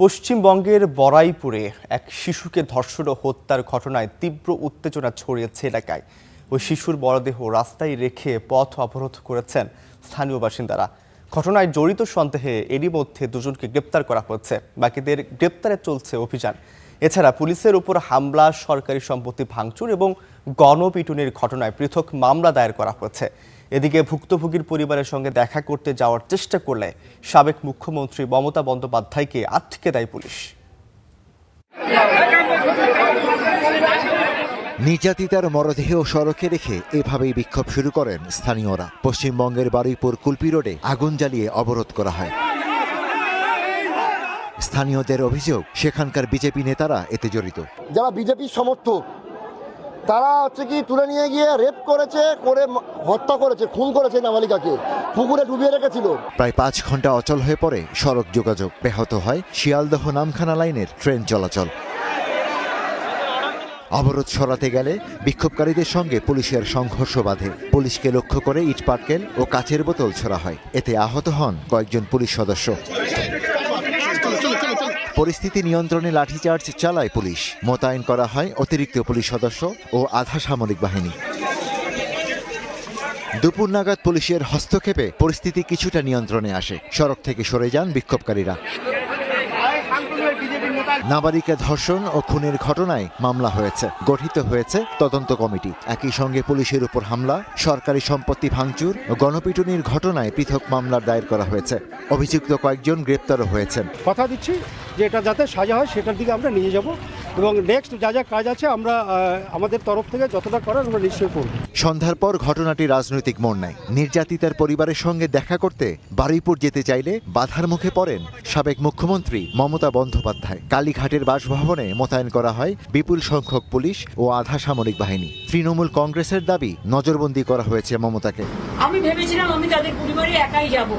পশ্চিমবঙ্গের বরাইপুরে এক শিশুকে ধর্ষণ ও হত্যার ঘটনায় তীব্র উত্তেজনা ছড়িয়েছে এলাকায়। ওই শিশুর মরদেহ রাস্তায় রেখে পথ অবরোধ করেছেন স্থানীয় বাসিন্দারা। ঘটনায় জড়িত সন্দেহে এরই মধ্যে দুজনকে গ্রেপ্তার করা হয়েছে, বাকিদের গ্রেপ্তারে চলছে অভিযান। এছাড়া পুলিশের উপর হামলা, সরকারি সম্পত্তি ভাঙচুর এবং গণপিটুনির ঘটনায় পৃথক মামলা দায়ের করা হয়েছে। এদিকে ভুক্তভোগীর পরিবারের সঙ্গে দেখা করতে যাওয়ার চেষ্টা করলে সাবেক মুখ্যমন্ত্রী মমতা বন্দ্যোপাধ্যায়কে আটকে দেয় পুলিশ। নির্যাতিতার মরদেহ সড়কে রেখে এভাবেই বিক্ষোভ শুরু করেন স্থানীয়রা। পশ্চিমবঙ্গের বারুইপুর কুলপি রোডে আগুন জ্বালিয়ে অবরোধ করা হয়। স্থানীয়দের অভিযোগ, সেখানকার বিজেপি নেতারা এতে জড়িত। যারা বিজেপির সমর্থক তারা কি তুলে নিয়ে গিয়ে রেপ করেছে, করে হত্যা করেছে, খুন করেছে নাবালিকাকে, পুকুরে ডুবিয়ে রেখেছিল। প্রায় 5 ঘন্টা অচল হয়ে পড়ে সড়ক যোগাযোগ। ব্যাহত হয় শিয়ালদহ নামখানা লাইনের ট্রেন চলাচল। অবরোধ সরাতে গেলে বিক্ষোভকারীদের সঙ্গে পুলিশের সংঘর্ষ বাধে। পুলিশকে লক্ষ্য করে ইটপাটকেল ও কাচের বোতল ছোড়া হয়। এতে আহত হন কয়েকজন পুলিশ সদস্য। পরিস্থিতি নিয়ন্ত্রণে লাঠিচার্জ চালায় পুলিশ। মোতায়েন করা হয় অতিরিক্ত পুলিশ সদস্য ও আধা সামরিক বাহিনী। দুপুর নাগাদ পুলিশের হস্তক্ষেপে পরিস্থিতি কিছুটা নিয়ন্ত্রণে আসে। সড়ক থেকে সরে যান বিক্ষোভকারীরা। নাবালিকা ধর্ষণ ও খুনের ঘটনায় মামলা হয়েছে, গঠিত হয়েছে তদন্ত কমিটি। একই সঙ্গে পুলিশের উপর হামলা, সরকারি সম্পত্তি ভাঙচুর ও গণপিটুনির ঘটনায় পৃথক মামলার দায়ের করা হয়েছে। অভিযুক্ত কয়েকজন গ্রেপ্তারও হয়েছেন। কথা দিচ্ছি যে এটা যাতে সাজা হয় সেটার দিকে আমরা নিয়ে যাব এবং নেক্সট যা যা কাজ আছে আমরা আমাদের তরফ থেকে যতটা করার আমরা নিশ্চয়ই করব। সন্ধ্যার পর ঘটনাটি রাজনৈতিক মোড় নেয়। নির্যাতিতার পরিবারের সঙ্গে দেখা করতে বারুইপুর যেতে চাইলে বাধার মুখে পড়েন সাবেক মুখ্যমন্ত্রী মমতা বন্দ্যোপাধ্যায়। কালীঘাটের বাসভবনে মোতায়েন করা হয় বিপুল সংখ্যক পুলিশ ও আধা সামরিক বাহিনী। তৃণমূল কংগ্রেসের দাবি, নজরবন্দি করা হয়েছে মমতাকে। আমি ভেবেছিলাম আমি তাদের পরিবারে একাই যাব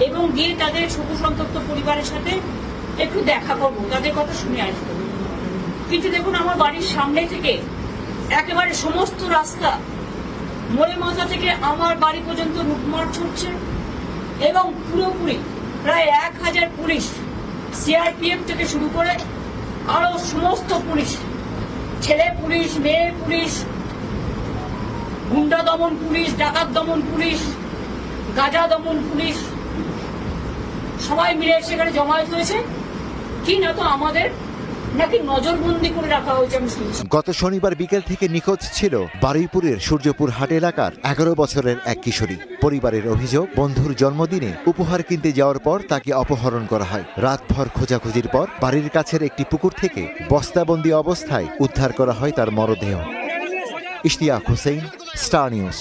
এবং গিয়ে তাদের শোকসন্তপ্ত পরিবারের সাথে একটু দেখা করবো, তাদের কথা শুনে আসবো। কিন্তু দেখুন, আমার বাড়ির সামনে থেকে একেবারে সমস্ত রাস্তা মোড়ে মাথা থেকে আমার বাড়ি পর্যন্ত লুটমার ছুটছে এবং পুরোপুরি প্রায় 1000 পুলিশ, সিআরপিএফ থেকে শুরু করে আরো সমস্ত পুলিশ, ছেলে পুলিশ, মেয়ে পুলিশ, গুন্ডা দমন পুলিশ, ডাকাত দমন পুলিশ, গাঁজা দমন পুলিশ সবাই মিলে সেখানে জমায়েত হয়েছে। কি না তো আমাদের নাকি নজরবন্দি করে রাখা হয়েছে আমি শুনছি। গত শনিবার বিকেল থেকে নিখোঁজ ছিল বারুইপুরের সূর্যপুর হাট এলাকার 11 বছরের এক কিশোরী। পরিবারের অভিযোগ, বন্ধুর জন্মদিনে উপহার কিনতে যাওয়ার পর তাকে অপহরণ করা হয়। রাতভর খোঁজাখুঁজির পর বাড়ির কাছের একটি পুকুর থেকে বস্তাবন্দি অবস্থায় উদ্ধার করা হয় তার মরদেহ। Ishtiaq Hossain, star news.